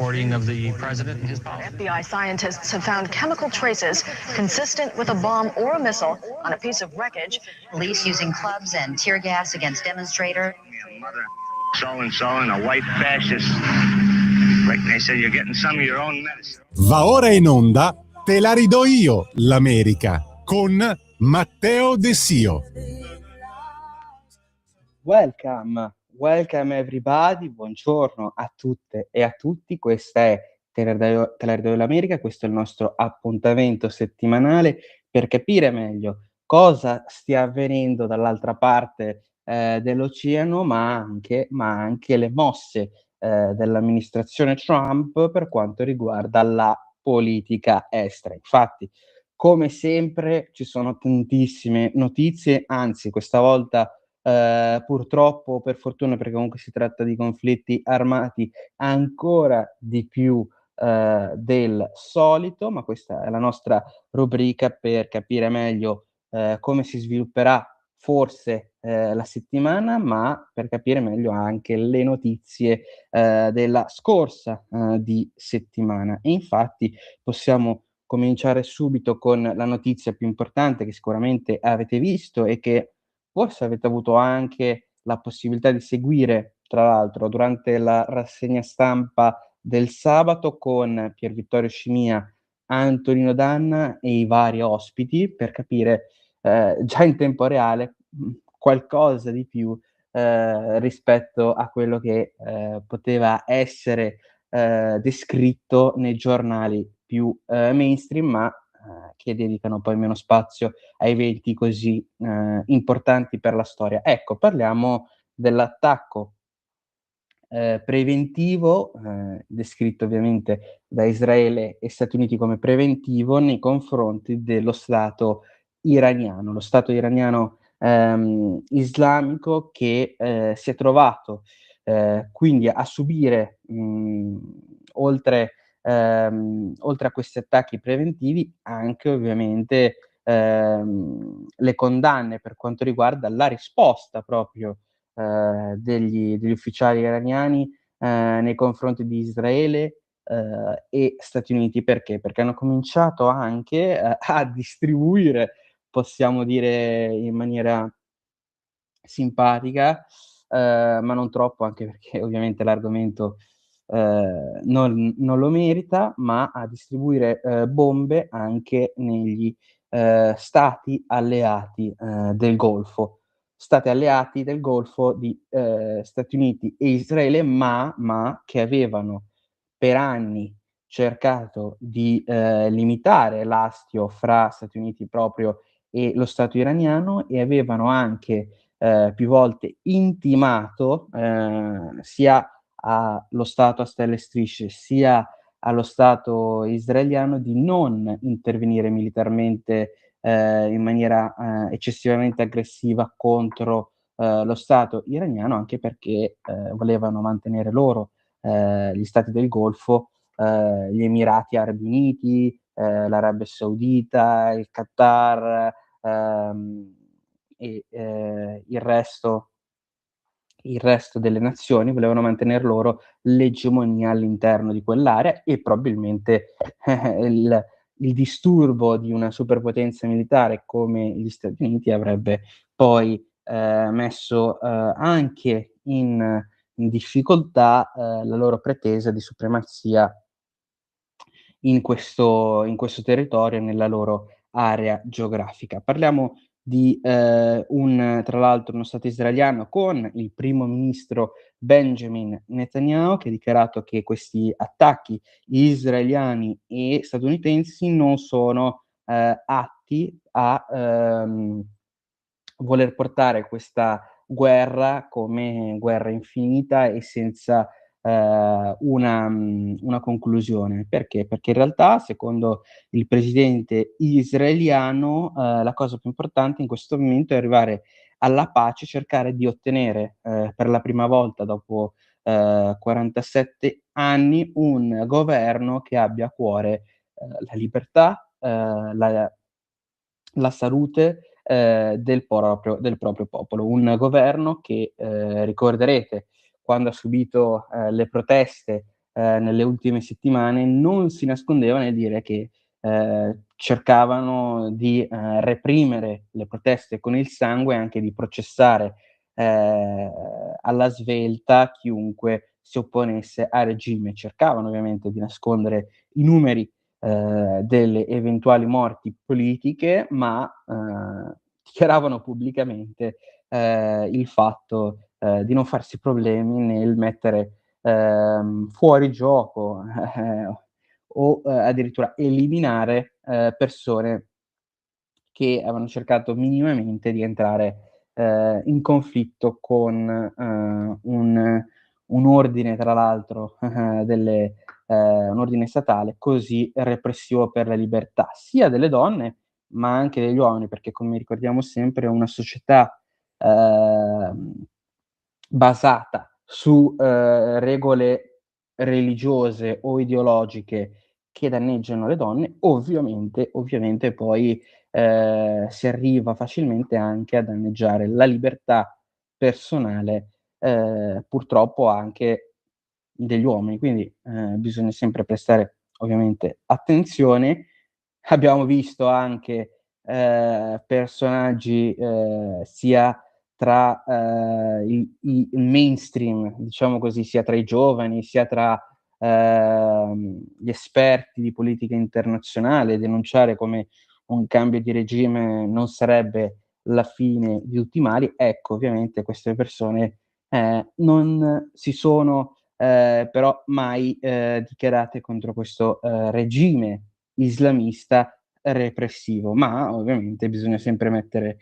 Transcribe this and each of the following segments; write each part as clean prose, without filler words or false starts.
supporting of the president and his policy. FBI scientists have found chemical traces consistent with a bomb or a missile on a piece of wreckage. Police using clubs and tear gas against demonstrators. So-and-so and a white fascist. Right, they said you're getting some of your own medicine. Va ora in onda Te la ridò io, l'America, con Matteo De Sio. Welcome everybody, buongiorno a tutte e a tutti, questa è Te la ridò io l'America, questo è il nostro appuntamento settimanale per capire meglio cosa stia avvenendo dall'altra parte dell'oceano, ma anche le mosse dell'amministrazione Trump per quanto riguarda la politica estera. Infatti, come sempre, ci sono tantissime notizie, anzi, questa volta purtroppo, per fortuna, perché comunque si tratta di conflitti armati ancora di più del solito, ma questa è la nostra rubrica per capire meglio come si svilupperà forse la settimana, ma per capire meglio anche le notizie della scorsa di settimana. E infatti possiamo cominciare subito con la notizia più importante che sicuramente avete visto e che forse avete avuto anche la possibilità di seguire, tra l'altro, durante la rassegna stampa del sabato con Pier Vittorio Scimia, Antonino Danna e i vari ospiti, per capire già in tempo reale qualcosa di più rispetto a quello che poteva essere descritto nei giornali più mainstream, ma che dedicano poi meno spazio a eventi così importanti per la storia. Ecco, parliamo dell'attacco preventivo, descritto ovviamente da Israele e Stati Uniti come preventivo nei confronti dello Stato iraniano. Lo Stato iraniano islamico che si è trovato quindi a subire, oltre a questi attacchi preventivi, anche ovviamente le condanne per quanto riguarda la risposta proprio degli ufficiali iraniani nei confronti di Israele e Stati Uniti. Perché? Perché hanno cominciato anche a distribuire, possiamo dire in maniera simpatica, ma non troppo, anche perché ovviamente l'argomento non lo merita, ma a distribuire bombe anche negli stati alleati del Golfo. Stati alleati del Golfo di Stati Uniti e Israele, ma che avevano per anni cercato di limitare l'astio fra Stati Uniti proprio e lo Stato iraniano, e avevano anche più volte intimato sia allo Stato a stelle e strisce, sia allo Stato israeliano di non intervenire militarmente in maniera eccessivamente aggressiva contro lo Stato iraniano, anche perché volevano mantenere loro, gli stati del Golfo, gli Emirati Arabi Uniti, l'Arabia Saudita, il Qatar e il resto delle nazioni, volevano mantener loro l'egemonia all'interno di quell'area, e probabilmente il disturbo di una superpotenza militare come gli Stati Uniti avrebbe poi messo anche in difficoltà la loro pretesa di supremazia in questo territorio, nella loro area geografica. Parliamo di tra l'altro uno Stato israeliano con il primo ministro Benjamin Netanyahu, che ha dichiarato che questi attacchi israeliani e statunitensi non sono atti a voler portare questa guerra come guerra infinita e senza una conclusione. Perché? Perché in realtà, secondo il presidente israeliano, la cosa più importante in questo momento è arrivare alla pace, cercare di ottenere per la prima volta dopo 47 anni un governo che abbia a cuore la libertà, la salute del proprio popolo. Un governo che ricorderete, quando ha subito le proteste nelle ultime settimane, non si nascondeva nel dire che cercavano di reprimere le proteste con il sangue e anche di processare alla svelta chiunque si opponesse al regime. Cercavano ovviamente di nascondere i numeri delle eventuali morti politiche, ma dichiaravano pubblicamente il fatto di non farsi problemi nel mettere fuori gioco o addirittura eliminare persone che avevano cercato minimamente di entrare in conflitto con un ordine, tra l'altro, un ordine statale così repressivo per la libertà, sia delle donne, ma anche degli uomini, perché come ricordiamo sempre una società ehm, basata su regole religiose o ideologiche che danneggiano le donne, ovviamente poi si arriva facilmente anche a danneggiare la libertà personale, purtroppo anche degli uomini. Quindi, bisogna sempre prestare ovviamente attenzione. Abbiamo visto anche, personaggi, sia tra, il mainstream, diciamo così, sia tra i giovani, sia tra, gli esperti di politica internazionale, denunciare come un cambio di regime non sarebbe la fine di tutti i mali. Ecco, ovviamente queste persone, non si sono, però mai, dichiarate contro questo, regime islamista repressivo, ma ovviamente bisogna sempre mettere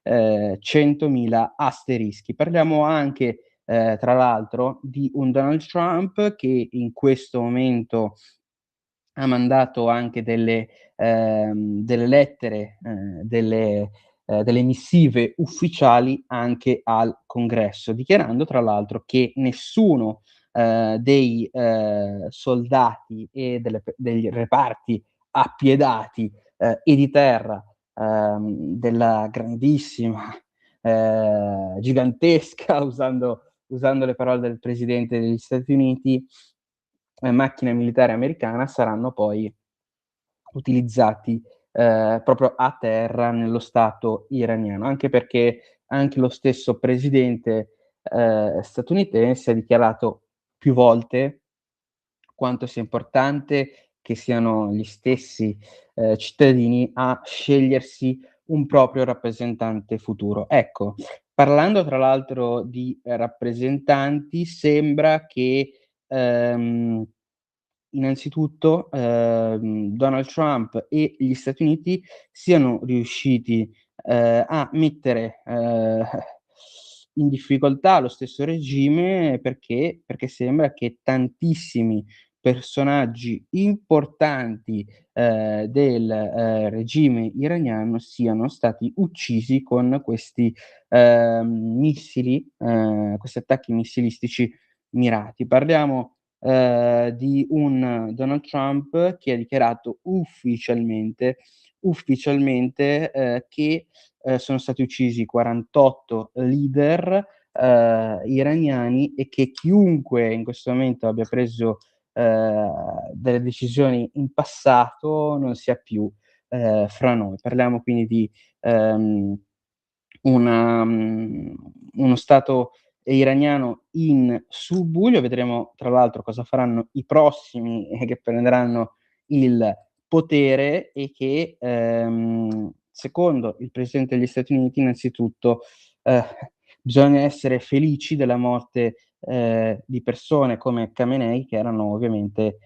100.000 asterischi. Parliamo anche, tra l'altro, di un Donald Trump che in questo momento ha mandato anche delle lettere, delle missive ufficiali anche al Congresso, dichiarando tra l'altro che nessuno, dei, soldati e degli reparti appiedati, e di terra, della grandissima, gigantesca, usando le parole del presidente degli Stati Uniti, macchina militare americana saranno poi utilizzati, proprio a terra nello stato iraniano, anche perché anche lo stesso presidente, statunitense ha dichiarato più volte quanto sia importante che siano gli stessi, cittadini a scegliersi un proprio rappresentante futuro. Ecco, parlando tra l'altro di rappresentanti, sembra che, innanzitutto, Donald Trump e gli Stati Uniti siano riusciti, a mettere, in difficoltà lo stesso regime perché sembra che tantissimi personaggi importanti, del, regime iraniano siano stati uccisi con questi, questi attacchi missilistici mirati. Parliamo di un Donald Trump che ha dichiarato ufficialmente, che, sono stati uccisi 48 leader, iraniani e che chiunque in questo momento abbia preso, delle decisioni in passato non sia più, fra noi. Parliamo quindi di, ehm, uno stato iraniano in subbuglio. Vedremo tra l'altro cosa faranno i prossimi, che prenderanno il potere e che, secondo il presidente degli Stati Uniti innanzitutto, ehm, bisogna essere felici della morte, di persone come Khamenei che erano ovviamente,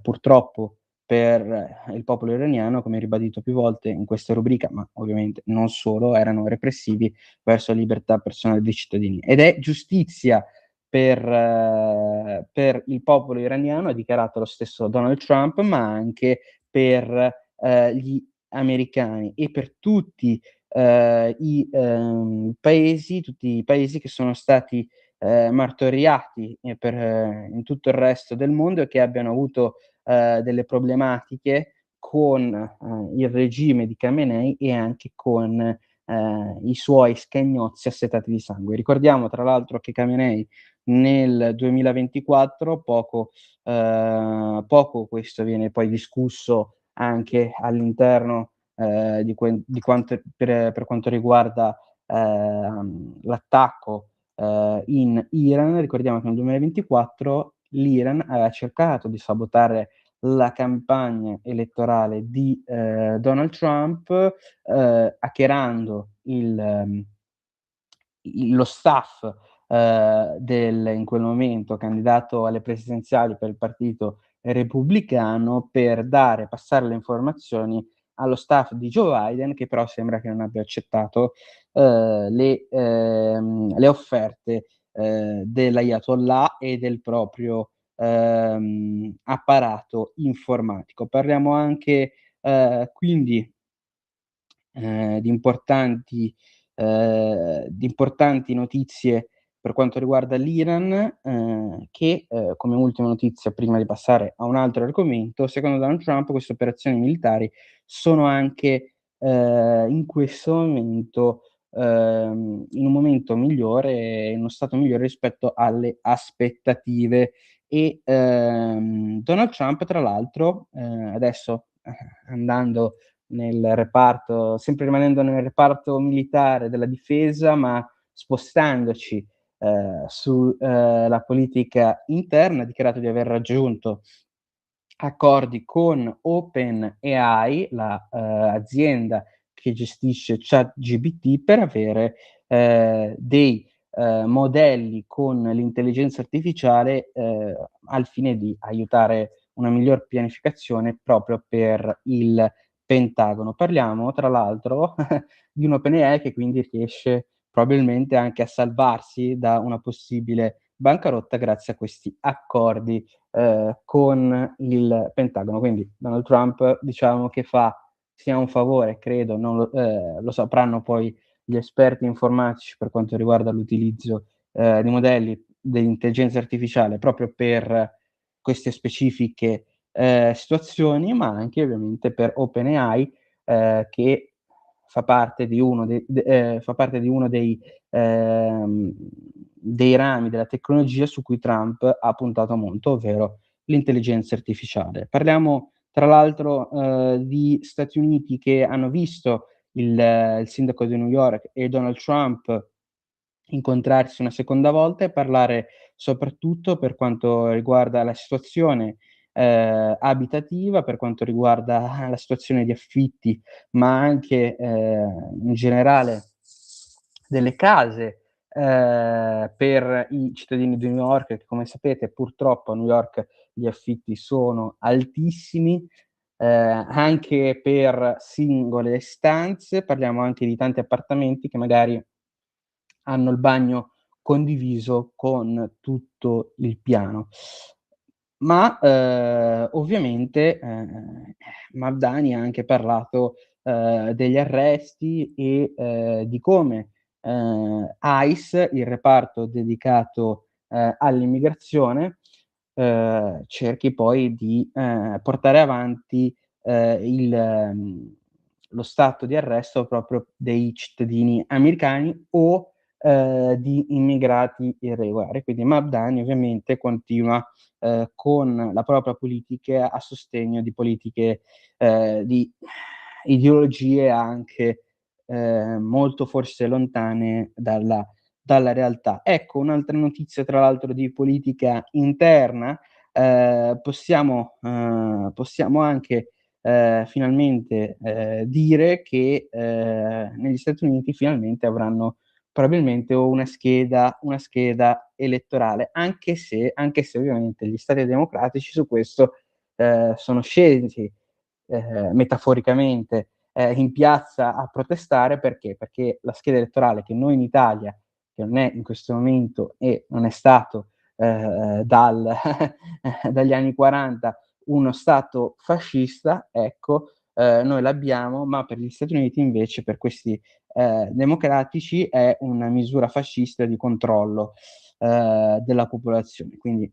purtroppo per il popolo iraniano, come ribadito più volte in questa rubrica, ma ovviamente non solo, erano repressivi verso la libertà personale dei cittadini. Ed è giustizia per il popolo iraniano, ha dichiarato lo stesso Donald Trump, ma anche per, gli americani e per tutti, tutti i paesi che sono stati, martoriati, in tutto il resto del mondo e che abbiano avuto, delle problematiche con, il regime di Khamenei e anche con, i suoi scagnozzi assetati di sangue. Ricordiamo tra l'altro che Khamenei nel 2024, poco questo viene poi discusso anche all'interno di quanto per quanto riguarda l'attacco in Iran. Ricordiamo che nel 2024 l'Iran aveva cercato di sabotare la campagna elettorale di Donald Trump, hackerando lo staff in quel momento candidato alle presidenziali per il partito repubblicano, per passare le informazioni allo staff di Joe Biden, che però sembra che non abbia accettato le offerte dell'Ayatollah e del proprio apparato informatico. Parliamo anche quindi di importanti notizie per quanto riguarda l'Iran, che come ultima notizia, prima di passare a un altro argomento, secondo Donald Trump queste operazioni militari sono anche in questo momento in un momento migliore, in uno stato migliore rispetto alle aspettative. E Donald Trump, tra l'altro, adesso andando nel reparto, sempre rimanendo nel reparto militare della difesa, ma spostandoci sulla politica interna, ha dichiarato di aver raggiunto accordi con OpenAI, la azienda che gestisce ChatGPT, per avere dei modelli con l'intelligenza artificiale al fine di aiutare una miglior pianificazione proprio per il Pentagono. Parliamo tra l'altro di un OpenAI che quindi riesce probabilmente anche a salvarsi da una possibile bancarotta grazie a questi accordi con il Pentagono. Quindi Donald Trump, diciamo che fa sia un favore, credo, non lo sapranno poi gli esperti informatici per quanto riguarda l'utilizzo di modelli dell'intelligenza artificiale proprio per queste specifiche situazioni, ma anche ovviamente per OpenAI, che fa parte di uno dei rami della tecnologia su cui Trump ha puntato molto, ovvero l'intelligenza artificiale. Parliamo tra l'altro di Stati Uniti che hanno visto il sindaco di New York e Donald Trump incontrarsi una seconda volta e parlare soprattutto per quanto riguarda la situazione abitativa, per quanto riguarda la situazione di affitti, ma anche in generale delle case per i cittadini di New York, che come sapete purtroppo a New York gli affitti sono altissimi, anche per singole stanze. Parliamo anche di tanti appartamenti che magari hanno il bagno condiviso con tutto il piano. Ma ovviamente Mamdani ha anche parlato degli arresti e di come ICE, il reparto dedicato all'immigrazione, cerchi poi di portare avanti lo stato di arresto proprio dei cittadini americani o di immigrati irregolari. Quindi Mamdani ovviamente continua con la propria politica a sostegno di politiche di ideologie anche molto forse lontane dalla realtà. Ecco, un'altra notizia tra l'altro di politica interna, possiamo anche finalmente dire che negli Stati Uniti finalmente avranno probabilmente una scheda elettorale, anche se ovviamente gli stati democratici su questo sono scesi metaforicamente in piazza a protestare. Perché? Perché la scheda elettorale che noi in Italia, che non è in questo momento e non è stato dagli anni 40 uno stato fascista, ecco, noi l'abbiamo, ma per gli Stati Uniti invece, per questi democratici, è una misura fascista di controllo della popolazione. Quindi,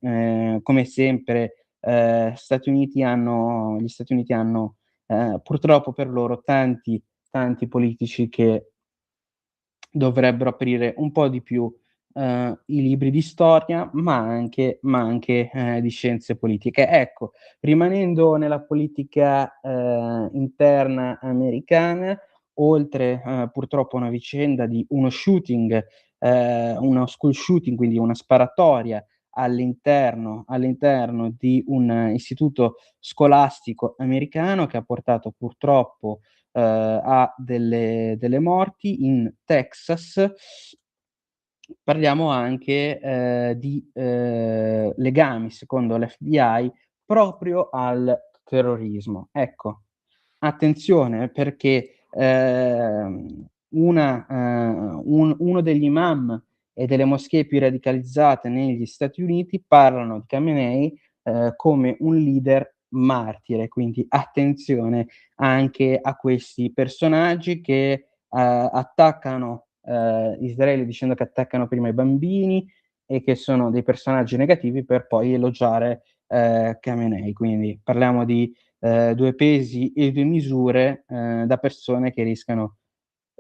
come sempre, gli Stati Uniti hanno purtroppo per loro tanti politici che dovrebbero aprire un po' di più i libri di storia, ma anche di scienze politiche. Ecco, rimanendo nella politica interna americana, oltre purtroppo a una vicenda di uno shooting, uno school shooting, quindi una sparatoria all'interno di un istituto scolastico americano che ha portato purtroppo a delle morti in Texas. Parliamo anche di legami, secondo l'FBI, proprio al terrorismo. Ecco, attenzione perché uno degli imam e delle moschee più radicalizzate negli Stati Uniti parlano di Khamenei come un leader martire, quindi attenzione anche a questi personaggi che attaccano Israele dicendo che attaccano prima i bambini e che sono dei personaggi negativi per poi elogiare Khamenei. Quindi parliamo di due pesi e due misure da persone che rischiano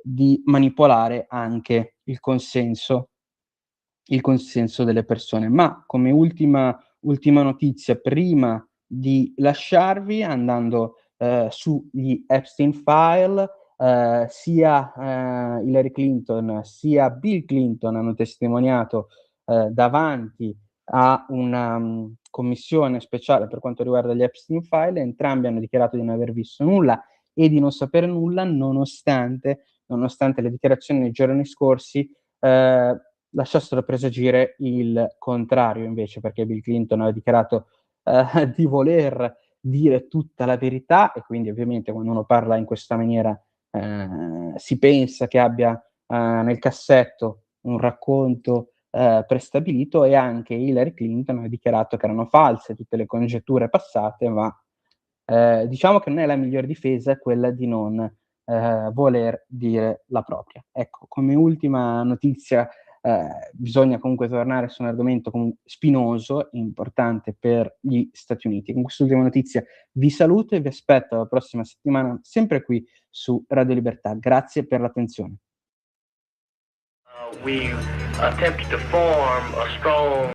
di manipolare anche il consenso delle persone. Ma come ultima notizia, prima di lasciarvi, andando sugli Epstein File, sia Hillary Clinton sia Bill Clinton hanno testimoniato davanti a una commissione speciale per quanto riguarda gli Epstein File. Entrambi hanno dichiarato di non aver visto nulla e di non sapere nulla, nonostante le dichiarazioni nei giorni scorsi lasciassero presagire il contrario, invece, perché Bill Clinton aveva dichiarato di voler dire tutta la verità, e quindi ovviamente quando uno parla in questa maniera si pensa che abbia nel cassetto un racconto prestabilito, e anche Hillary Clinton ha dichiarato che erano false tutte le congetture passate, ma diciamo che non è la miglior difesa quella di non voler dire la propria. Ecco, come ultima notizia, bisogna comunque tornare su un argomento spinoso e importante per gli Stati Uniti. Con quest'ultima notizia vi saluto e vi aspetto la prossima settimana, sempre qui su Radio Libertà. Grazie per l'attenzione. We attempted to form a strong